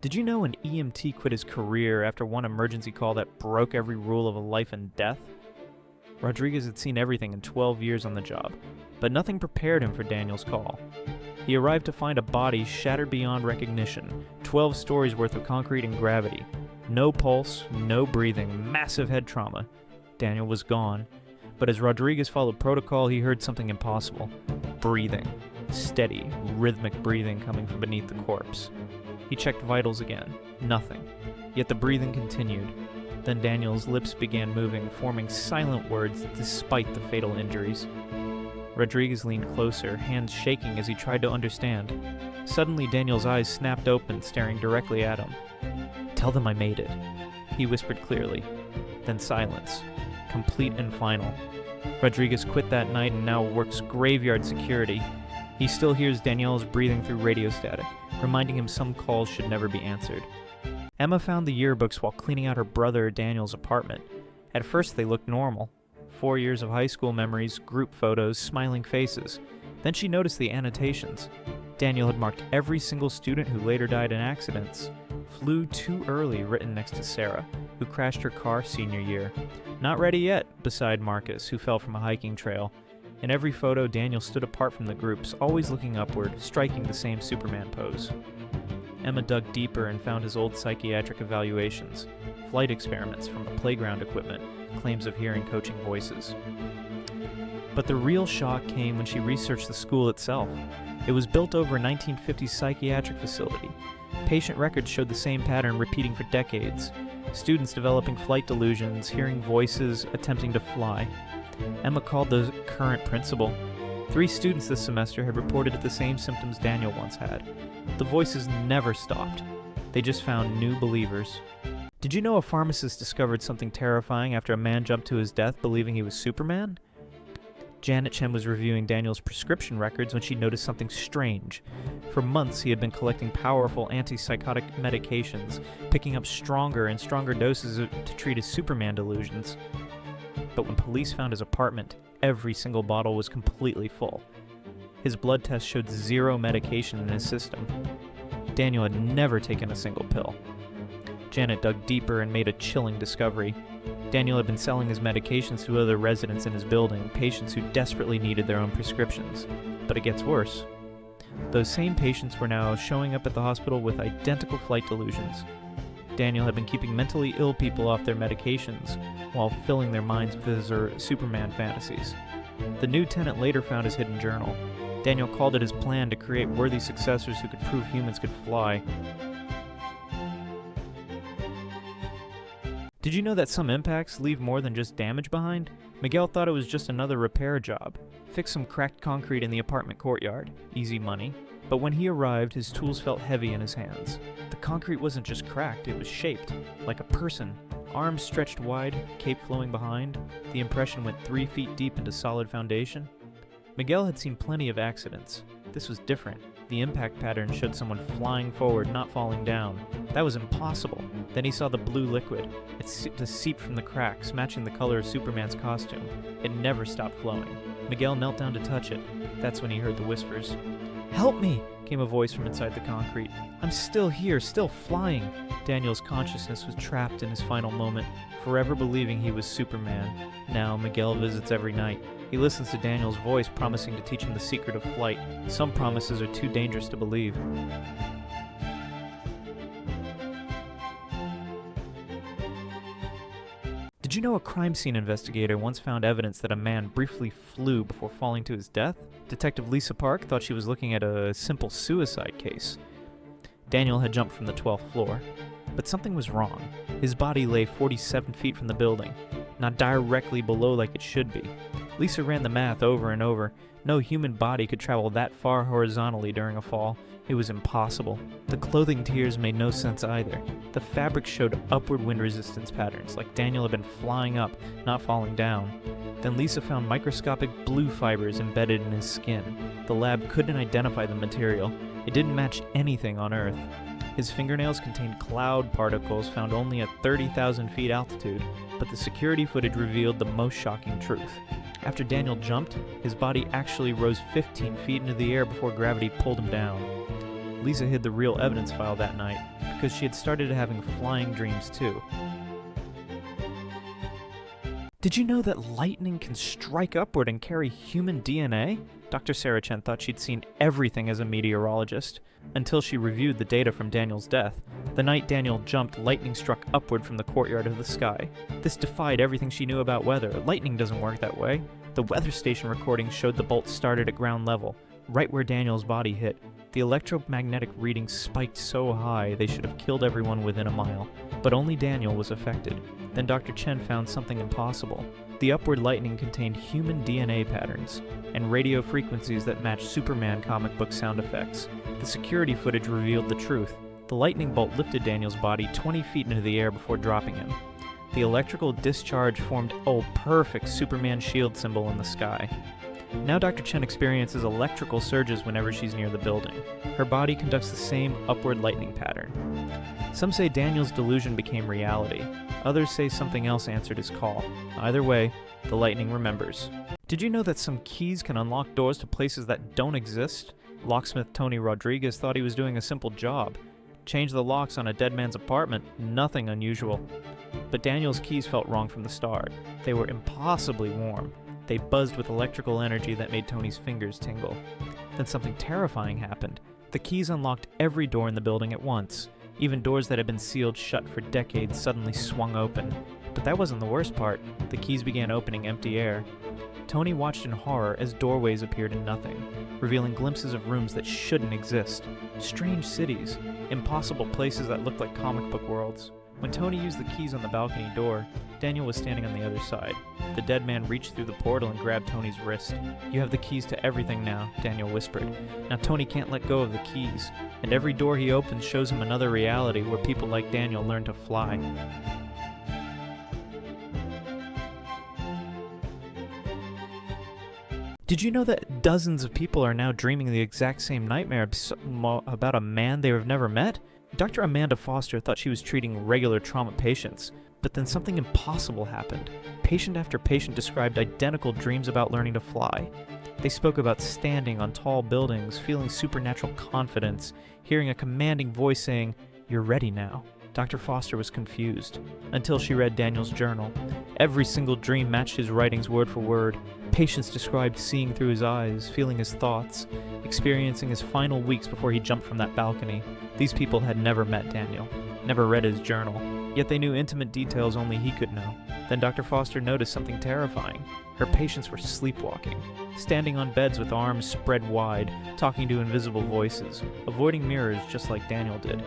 Did you know an EMT quit his career after one emergency call that broke every rule of a life and death? Rodriguez had seen everything in 12 years on the job, but nothing prepared him for Daniel's call. He arrived to find a body shattered beyond recognition, 12 stories worth of concrete and gravity. No pulse, no breathing, massive head trauma. Daniel was gone, but as Rodriguez followed protocol, he heard something impossible. Breathing. Steady, rhythmic breathing coming from beneath the corpse. He checked vitals again. Nothing. Yet the breathing continued. Then Daniel's lips began moving, forming silent words despite the fatal injuries. Rodriguez leaned closer, hands shaking as he tried to understand. Suddenly, Daniel's eyes snapped open, staring directly at him. "Tell them I made it," he whispered clearly. Then silence. Complete and final. Rodriguez quit that night and now works graveyard security. He still hears Danielle's breathing through radio static, reminding him some calls should never be answered. Emma found the yearbooks while cleaning out her brother Daniel's apartment. At first they looked normal. 4 years of high school memories, group photos, smiling faces. Then she noticed the annotations. Daniel had marked every single student who later died in accidents. "Flew too early," written next to Sarah, who crashed her car senior year. "Not ready yet," beside Marcus, who fell from a hiking trail. In every photo, Daniel stood apart from the groups, always looking upward, striking the same Superman pose. Emma dug deeper and found his old psychiatric evaluations, flight experiments from the playground equipment, claims of hearing coaching voices. But the real shock came when she researched the school itself. It was built over a 1950s psychiatric facility. Patient records showed the same pattern repeating for decades. Students developing flight delusions, hearing voices, attempting to fly. Emma called the current principal. 3 students this semester had reported the same symptoms Daniel once had. The voices never stopped. They just found new believers. Did you know a pharmacist discovered something terrifying after a man jumped to his death believing he was Superman? Janet Chen was reviewing Daniel's prescription records when she noticed something strange. For months, he had been collecting powerful antipsychotic medications, picking up stronger and stronger doses to treat his Superman delusions. But when police found his apartment, every single bottle was completely full. His blood test showed 0 medication in his system. Daniel had never taken a single pill. Janet dug deeper and made a chilling discovery. Daniel had been selling his medications to other residents in his building, patients who desperately needed their own prescriptions. But it gets worse. Those same patients were now showing up at the hospital with identical flight delusions. Daniel had been keeping mentally ill people off their medications while filling their minds with his Superman fantasies. The new tenant later found his hidden journal. Daniel called it his plan to create worthy successors who could prove humans could fly. Did you know that some impacts leave more than just damage behind? Miguel thought it was just another repair job. Fix some cracked concrete in the apartment courtyard. Easy money. But when he arrived, his tools felt heavy in his hands. The concrete wasn't just cracked, it was shaped. Like a person. Arms stretched wide, cape flowing behind. The impression went 3 feet deep into solid foundation. Miguel had seen plenty of accidents. This was different. The impact pattern showed someone flying forward, not falling down. That was impossible. Then he saw the blue liquid. It seeped from the cracks, matching the color of Superman's costume. It never stopped flowing. Miguel knelt down to touch it. That's when he heard the whispers. "Help me!" came a voice from inside the concrete. "I'm still here, still flying." Daniel's consciousness was trapped in his final moment, forever believing he was Superman. Now Miguel visits every night. He listens to Daniel's voice promising to teach him the secret of flight. Some promises are too dangerous to believe. Did you know a crime scene investigator once found evidence that a man briefly flew before falling to his death? Detective Lisa Park thought she was looking at a simple suicide case. Daniel had jumped from the 12th floor. But something was wrong. His body lay 47 feet from the building, not directly below like it should be. Lisa ran the math over and over. No human body could travel that far horizontally during a fall. It was impossible. The clothing tiers made no sense either. The fabric showed upward wind resistance patterns, like Daniel had been flying up, not falling down. Then Lisa found microscopic blue fibers embedded in his skin. The lab couldn't identify the material. It didn't match anything on Earth. His fingernails contained cloud particles found only at 30,000 feet altitude, but the security footage revealed the most shocking truth. After Daniel jumped, his body actually rose 15 feet into the air before gravity pulled him down. Lisa hid the real evidence file that night because she had started having flying dreams too. Did you know that lightning can strike upward and carry human DNA? Dr. Sarah Chen thought she'd seen everything as a meteorologist, until she reviewed the data from Daniel's death. The night Daniel jumped, lightning struck upward from the courtyard of the sky. This defied everything she knew about weather. Lightning doesn't work that way. The weather station recordings showed the bolt started at ground level, right where Daniel's body hit. The electromagnetic readings spiked so high they should have killed everyone within a mile, but only Daniel was affected. Then Dr. Chen found something impossible. The upward lightning contained human DNA patterns and radio frequencies that matched Superman comic book sound effects. The security footage revealed the truth. The lightning bolt lifted Daniel's body 20 feet into the air before dropping him. The electrical discharge formed a perfect Superman shield symbol in the sky. Now Dr. Chen experiences electrical surges whenever she's near the building. Her body conducts the same upward lightning pattern. Some say Daniel's delusion became reality. Others say something else answered his call. Either way, the lightning remembers. Did you know that some keys can unlock doors to places that don't exist? Locksmith Tony Rodriguez thought he was doing a simple job. Change the locks on a dead man's apartment, nothing unusual. But Daniel's keys felt wrong from the start. They were impossibly warm. They buzzed with electrical energy that made Tony's fingers tingle. Then something terrifying happened. The keys unlocked every door in the building at once. Even doors that had been sealed shut for decades suddenly swung open. But that wasn't the worst part. The keys began opening empty air. Tony watched in horror as doorways appeared in nothing, revealing glimpses of rooms that shouldn't exist. Strange cities, impossible places that looked like comic book worlds. When Tony used the keys on the balcony door, Daniel was standing on the other side. The dead man reached through the portal and grabbed Tony's wrist. "You have the keys to everything now," Daniel whispered. Now Tony can't let go of the keys, and every door he opens shows him another reality where people like Daniel learn to fly. Did you know that dozens of people are now dreaming the exact same nightmare about a man they have never met? Dr. Amanda Foster thought she was treating regular trauma patients, but then something impossible happened. Patient after patient described identical dreams about learning to fly. They spoke about standing on tall buildings, feeling supernatural confidence, hearing a commanding voice saying, "You're ready now." Dr. Foster was confused, until she read Daniel's journal. Every single dream matched his writings word for word. Patients described seeing through his eyes, feeling his thoughts, experiencing his final weeks before he jumped from that balcony. These people had never met Daniel, never read his journal, yet they knew intimate details only he could know. Then Dr. Foster noticed something terrifying. Her patients were sleepwalking, standing on beds with arms spread wide, talking to invisible voices, avoiding mirrors just like Daniel did.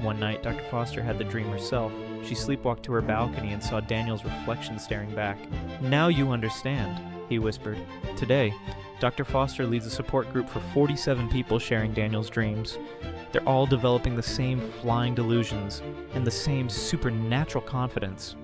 One night, Dr. Foster had the dream herself. She sleepwalked to her balcony and saw Daniel's reflection staring back. "Now you understand," he whispered. Today, Dr. Foster leads a support group for 47 people sharing Daniel's dreams. They're all developing the same flying delusions and the same supernatural confidence.